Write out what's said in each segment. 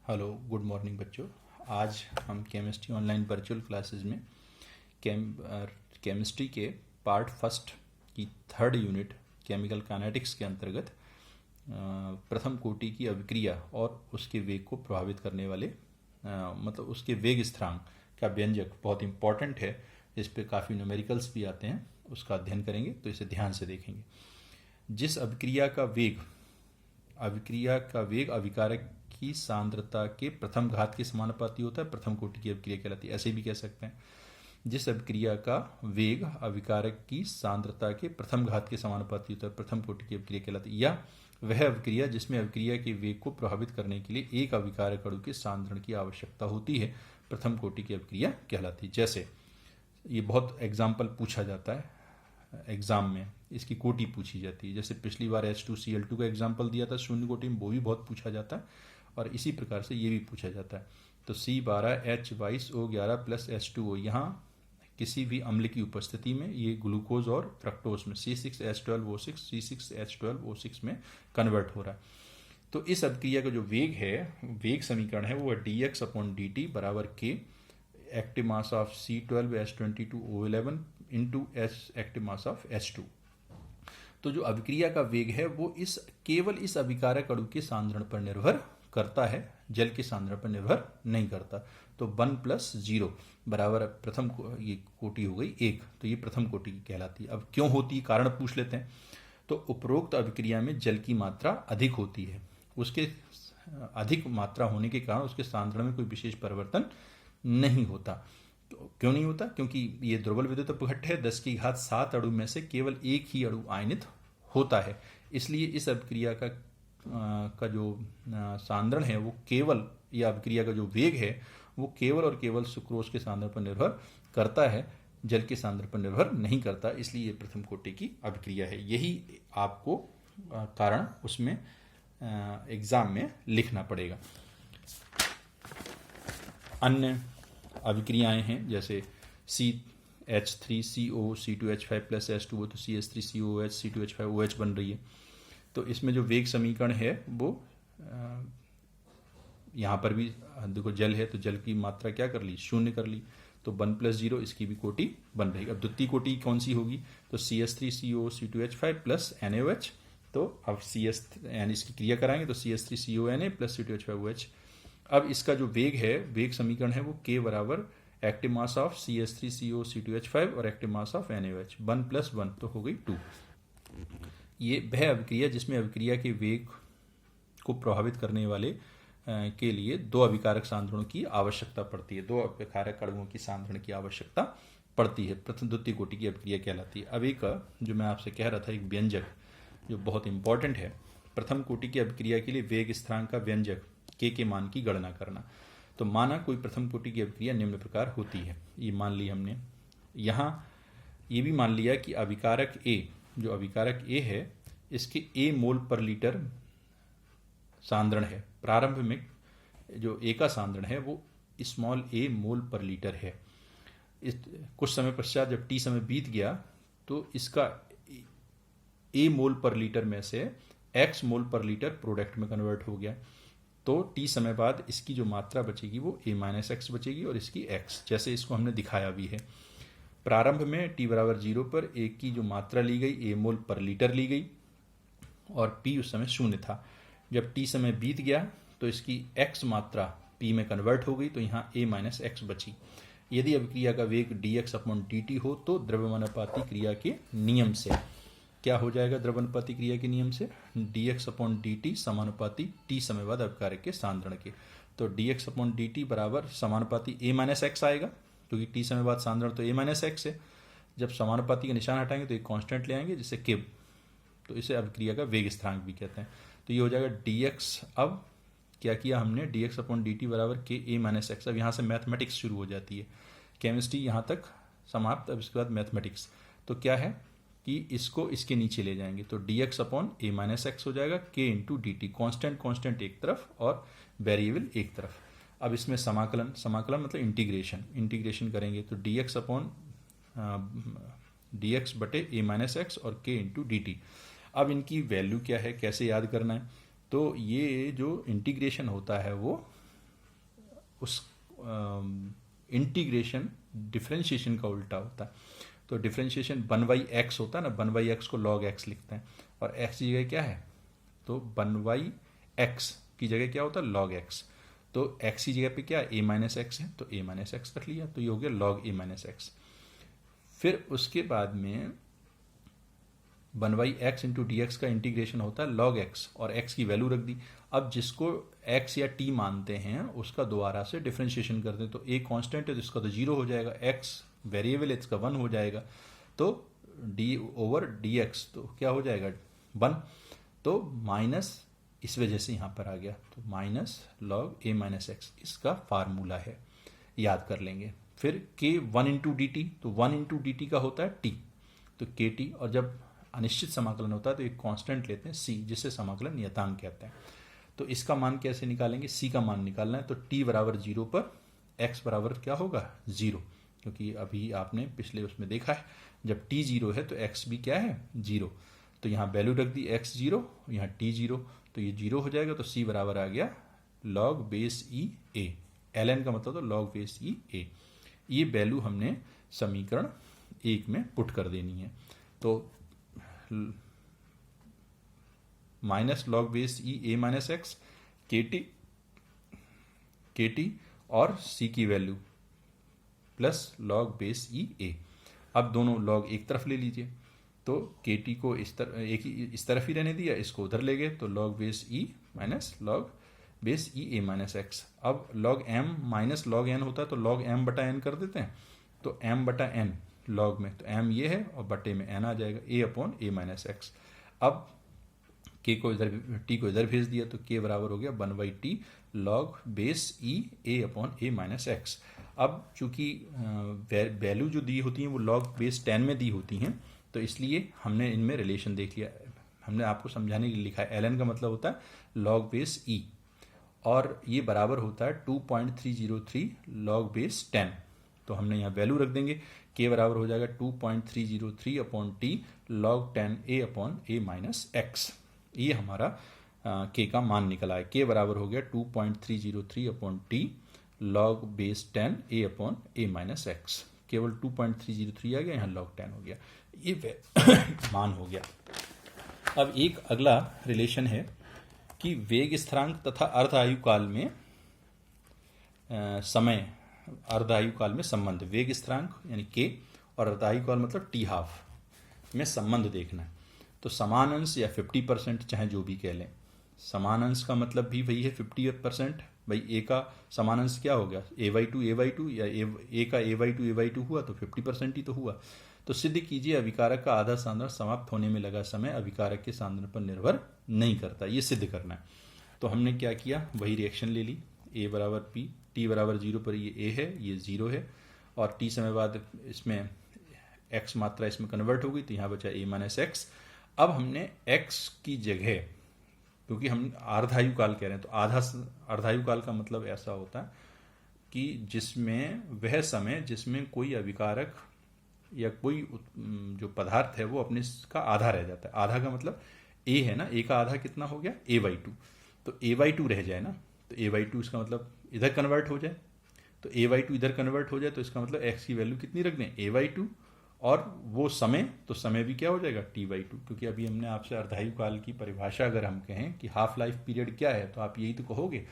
Hello, good morning बच्चों। आज हम केमिस्ट्री ऑनलाइन वर्चुअल क्लासेस में केमिस्ट्री के पार्ट फर्स्ट की थर्ड यूनिट केमिकल काइनेटिक्स के अंतर्गत प्रथम कोटि की अभिक्रिया और उसके वेग को प्रभावित करने वाले मतलब उसके वेग स्थिरांक का व्यंजक बहुत इंपॉर्टेंट है। इस पे काफ़ी न्यूमेरिकल्स भी आते हैं, उसका अध्ययन करेंगे, तो इसे ध्यान से देखेंगे। जिस अभिक्रिया का वेग अभिकारक की सांद्रता के प्रथम घात के समानुपाती होता है, प्रथम कोटि की अभिक्रिया कहलाती है। ऐसे भी कह सकते हैं, जिस अभिक्रिया का वेग अभिकारक की सांद्रता के प्रथम घात के समानुपाती होता है, प्रथम कोटि की अभिक्रिया कहलाती है। या वह अभिक्रिया जिसमें अभिक्रिया के वेग को प्रभावित करने के लिए एक अभिकारक अणु के सांद्रण की आवश्यकता होती है, प्रथम कोटि की अभिक्रिया कहलाती है। जैसे ये बहुत एग्जाम्पल पूछा जाता है एग्जाम में, इसकी कोटि पूछी जाती है। जैसे पिछली बार H2Cl2 का एग्जाम्पल दिया था शून्य कोटि में, वो भी बहुत पूछा जाता है और इसी प्रकार से ये भी पूछा जाता है। तो C12H22O11 प्लस H2O, यहाँ किसी भी अम्ल की उपस्थिति में ये ग्लूकोज और फ्रक्टोज में C6H12O6 C6H12O6 में कन्वर्ट हो रहा है। तो इस अभिक्रिया का जो वेग है, वेग समीकरण है, वो है dx/dt बराबर k active mass of C12H22O11 into active mass of H2। तो जो अभिक्रिया का वेग है वो केवल इस अभिकारक अणु के सांद्रण पर निर्भर करता है, जल के सांद्रण पर निर्भर नहीं करता। तो 1+0 बराबर प्रथम ये कोटि हो गई 1, तो ये प्रथम कोटि की कहलाती है। अब क्यों होती है, कारण पूछ लेते हैं। तो उपरोक्त अभिक्रिया में जल की मात्रा अधिक होती है, उसके अधिक मात्रा होने के कारण उसके सांद्रण में कोई विशेष परिवर्तन नहीं होता। तो क्यों नहीं होता? क्योंकि ये दुर्बल विद्युत अपघट्ट है, 10⁷ अणु में से केवल एक ही अणु आयनित होता है। इसलिए इस अभिक्रिया का जो सांद्रण है वो केवल, या अभिक्रिया का जो वेग है वो केवल और केवल सुक्रोज के सांद्रण पर निर्भर करता है, जल के सांद्रण पर निर्भर नहीं करता। इसलिए ये प्रथम कोटि की अभिक्रिया है। यही आपको कारण उसमें एग्जाम में लिखना पड़ेगा। अन्य अभिक्रियाएं हैं जैसे CH3CO C2H5 प्लस H2O, तो CH3COOH C2H5OH बन रही है। तो इसमें जो वेग समीकरण है वो यहाँ पर भी देखो जल है तो जल की मात्रा क्या कर ली, शून्य कर ली, तो 1+0 इसकी भी कोटि बन रही। अब द्वितीय कोटि कौन सी होगी, तो CH3CO C2H5 प्लस NaOH। तो अब इसकी क्रिया कराएंगे तो CH3CONa प्लस C2H5OH। अब इसका जो वेग है, वेग समीकरण है वो k बराबर active mass of CH3CO C2H5 और एक्टिव मास ऑफ NaOH, 1+1 तो हो गई 2। ये वह अभिक्रिया जिसमें अभिक्रिया के वेग को प्रभावित करने वाले के लिए दो अभिकारक सांद्रणों की आवश्यकता पड़ती है, दो अभिकारक अणुओं की सांद्रण की आवश्यकता पड़ती है, प्रथम द्वितीय कोटि की अभिक्रिया कहलाती है। अब एक जो मैं आपसे कह रहा था, एक व्यंजक जो बहुत इंपॉर्टेंट है, प्रथम कोटि की अभिक्रिया के लिए वेग स्थिरांक का व्यंजक के मान की गणना करना। तो माना कोई प्रथम कोटि की अभिक्रिया निम्न प्रकार होती है, ये मान ली हमने। यहाँ ये भी मान लिया कि अभिकारक A, जो अभिकारक A है, इसके A मोल पर लीटर सांद्रण है। प्रारंभ में जो A का सांद्रण है वो स्मॉल a मोल पर लीटर है। कुछ समय पश्चात जब T समय बीत गया तो इसका A मोल पर लीटर में से X मोल पर लीटर प्रोडक्ट में कन्वर्ट हो गया। तो T समय बाद इसकी जो मात्रा बचेगी वो A-X बचेगी और इसकी X, जैसे इसको हमने दिखाया भी है। प्रारंभ में T बराबर 0 पर A की जो मात्रा ली गई A मोल पर लीटर ली गई और P उस समय शून्य था। जब T समय बीत गया तो इसकी X मात्रा P में कन्वर्ट हो गई, तो यहाँ A-X बची। यदि अभिक्रिया का वेग dx/dt हो तो द्रव्यमानुपाती क्रिया के नियम से क्या हो जाएगा, द्रव्यमानुपाती क्रिया के नियम से dx/dt समानुपाती T समय बाद अभिकारक के सांद्रण के। तो dx/dt बराबर समानुपाती A-X आएगा, क्योंकि T समय बाद सांद्रण तो A-X है। जब समानुपाती का निशान हटाएंगे तो एक कांस्टेंट ले आएंगे जिससे किब, तो इसे अभिक्रिया का वेग स्थिरांक भी कहते हैं। तो ये हो जाएगा dx। अब क्या किया हमने, dx/dt बराबर k A-X। अब यहाँ से मैथमेटिक्स शुरू हो जाती है, केमिस्ट्री यहाँ तक समाप्त। अब इसके बाद मैथमेटिक्स, तो क्या है कि इसको इसके नीचे ले जाएंगे, तो dx/A-X हो जाएगा k इंटू dt। कांस्टेंट एक तरफ और वेरिएबल एक तरफ। अब इसमें समाकलन मतलब इंटीग्रेशन करेंगे, तो dx बटे A-X और k इंटू dt। अब इनकी वैल्यू क्या है, कैसे याद करना है, तो ये जो इंटीग्रेशन होता है वो उस इंटीग्रेशन डिफरेंशिएशन का उल्टा होता है। तो डिफरेंशिएशन 1/x होता है ना, 1/x को log x लिखते हैं, और x की जगह क्या है, तो 1/x की जगह क्या होता है, log x। तो x की जगह पे क्या a माइनस एक्स है, तो a माइनस एक्स रख लिया, तो ये हो गया log a माइनस एक्स। फिर उसके बाद में 1/x इंटू डी एक्स का इंटीग्रेशन होता है log x, और x की वैल्यू रख दी। अब जिसको x या t मानते हैं उसका दोबारा से डिफरेंशिएशन कर दें, तो a कांस्टेंट है तो इसका तो 0 हो जाएगा, x वेरिएबल है इसका 1 हो जाएगा, तो d/dx तो क्या हो जाएगा 1, तो माइनस इस वजह से यहाँ पर आ गया, तो minus log a minus x इसका फार्मूला है, याद कर लेंगे। फिर k 1 इंटू डी टी, तो 1 इंटू डी टी का होता है t, तो के टी, और जब अनिश्चित समाकलन होता है तो एक कांस्टेंट लेते हैं c, जिसे समाकलन नियतांक कहते हैं। तो इसका मान कैसे निकालेंगे, c का मान निकालना है, तो t बराबर 0 पर x बराबर क्या होगा 0, क्योंकि अभी आपने पिछले उसमें देखा है जब t 0 है तो x भी क्या है 0, तो यहाँ वैल्यू रख दी x 0, यहाँ t 0, तो ये 0 हो जाएगा, तो c बराबर आ गया log base E a, ln का मतलब तो log बेस ई a। ये वैल्यू हमने समीकरण 1 में पुट कर देनी है, तो minus log base E a minus x के टी और c की value plus log base E a। अब दोनों log एक तरफ ले लीजिए, तो के टी को इस तरफ ही रहने दिया, इसको उधर ले गए, तो log base E minus log base E a minus x. अब log m minus log n होता है तो log m बटा n कर देते हैं, तो m बटा n log में, तो m ये है और बटे में n आ जाएगा, a upon a minus x. अब k को इधर, t को इधर भेज दिया, तो k बराबर हो गया 1/t log base e a upon a minus x. अब चूंकि वैल्यू जो दी होती हैं वो log बेस 10 में दी होती हैं, तो इसलिए हमने इनमें रिलेशन देख लिया, हमने आपको समझाने के लिए लिखा है। ln का मतलब होता है log बेस e, और ये बराबर होता है 2.303 log बेस 10, तो हमने यहाँ वैल्यू रख देंगे, k बराबर हो जाएगा 2.303 upon t log 10 a upon a minus x. ये हमारा k का मान निकला है, k बराबर हो गया 2.303 upon t log base 10 a upon a minus x. केवल 2.303 आ गया, यहाँ log 10 हो गया, ये मान हो गया। अब एक अगला रिलेशन है कि वेग स्थिरांक तथा अर्ध आयु काल में समय, अर्ध आयु काल में संबंध, वेग स्थिरांक यानी k और अर्ध आयु काल मतलब t हाफ में संबंध देखना है। तो समान अंश या 50%, चाहे जो भी कह लें, समान अंश का मतलब भी वही है 50%, भाई a का समान अंश क्या हो गया a/2 या a का a/2 हुआ तो 50% ही तो हुआ। तो सिद्ध कीजिए अभिकारक का आधा सांद्रण समाप्त होने में लगा समय अभिकारक के सांद्रण पर निर्भर नहीं करता, ये सिद्ध करना है। तो हमने क्या किया, वही रिएक्शन ले ली, a बराबर p, t बराबर 0 पर ये a है, ये 0 है, और t समय बाद इसमें x मात्रा इसमें कन्वर्ट हो गई, तो यहाँ बचा a माइनस एक्स। अब हमने x की जगह, क्योंकि हम अर्धायु काल कह रहे हैं, तो अर्धायु काल का मतलब ऐसा होता है कि जिसमें वह समय जिसमें कोई अभिकारक या कोई जो पदार्थ है वो अपने का आधा रह जाता है। आधा का मतलब a है ना, a का आधा कितना हो गया a/2, तो a/2 रह जाए ना, तो a/2 इसका मतलब इधर कन्वर्ट हो जाए, तो a/2 इधर कन्वर्ट हो जाए, तो इसका मतलब x की वैल्यू कितनी रख दें a/2, और वो समय, तो समय भी क्या हो जाएगा t/2, क्योंकि अभी हमने आपसे अर्धायु काल की परिभाषा अगर हम कहें कि हाफ लाइफ पीरियड क्या है, तो आप यही तो कहोगे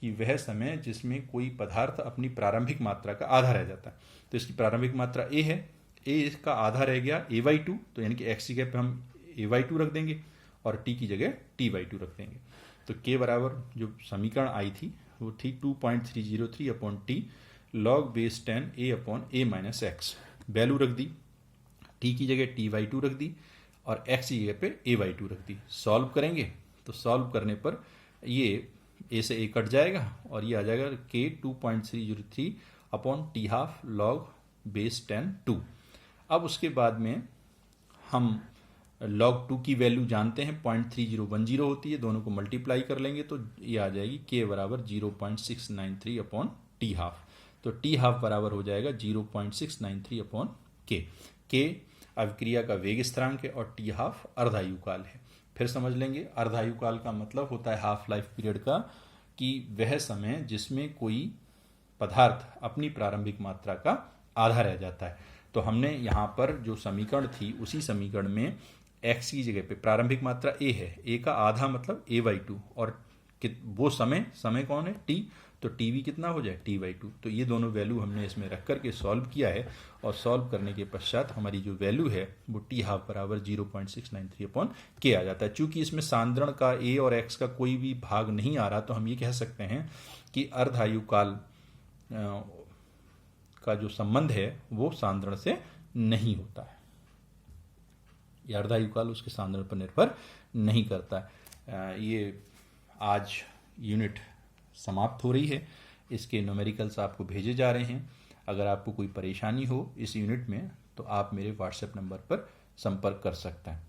कि वह समय जिसमें कोई पदार्थ अपनी प्रारंभिक मात्रा का आधा रह जाता है। तो इसकी प्रारंभिक मात्रा a है, a का आधा रह गया a/2, तो यानी कि x की जगह पे हम a/2 रख देंगे और t की जगह t/2 रख देंगे। तो k बराबर जो समीकरण आई थी वो थी 2.303 upon t log base 10 a upon a minus x. Value रख दी, t की जगह t/2 रख दी और x की जगह पे a/2 रख दी। सॉल्व करेंगे तो सॉल्व करने पर ये a से a कट जाएगा और ये आ जाएगा k 2.303 upon t half log base 10 2। अब उसके बाद में हम log 2 की वैल्यू जानते हैं 0.3010 होती है, दोनों को मल्टीप्लाई कर लेंगे तो ये आ जाएगी k बराबर 0.693 अपॉन t हाफ। तो t हाफ बराबर हो जाएगा 0.693 अपॉन k। k अभिक्रिया का वेग स्थिरांक है और t हाफ अर्धायु काल है। फिर समझ लेंगे, अर्धायु काल का मतलब होता है हाफ लाइफ पीरियड का कि वह समय जिसमें कोई पदार्थ अपनी प्रारंभिक मात्रा का आधा रह जाता है। तो हमने यहाँ पर जो समीकरण थी उसी समीकरण में x की जगह पे प्रारंभिक मात्रा a है, a का आधा मतलब a/2, और वो समय कौन है, t, तो tv कितना हो जाए, t/2। तो ये दोनों वैल्यू हमने इसमें रख करके सॉल्व किया है, और सॉल्व करने के पश्चात हमारी जो वैल्यू है वो t हाफ बराबर 0.693/k आ जाता है। चूंकि इसमें सांद्रण का a और x का कोई भी भाग नहीं आ रहा, तो हम ये कह सकते हैं कि अर्धायुकाल का जो संबंध है वो सांद्रण से नहीं होता है, या अर्धायुकाल उसके सांद्रण पर निर्भर नहीं करता है। ये आज यूनिट समाप्त हो रही है, इसके न्यूमेरिकल्स आपको भेजे जा रहे हैं। अगर आपको कोई परेशानी हो इस यूनिट में तो आप मेरे व्हाट्सएप नंबर पर संपर्क कर सकते हैं।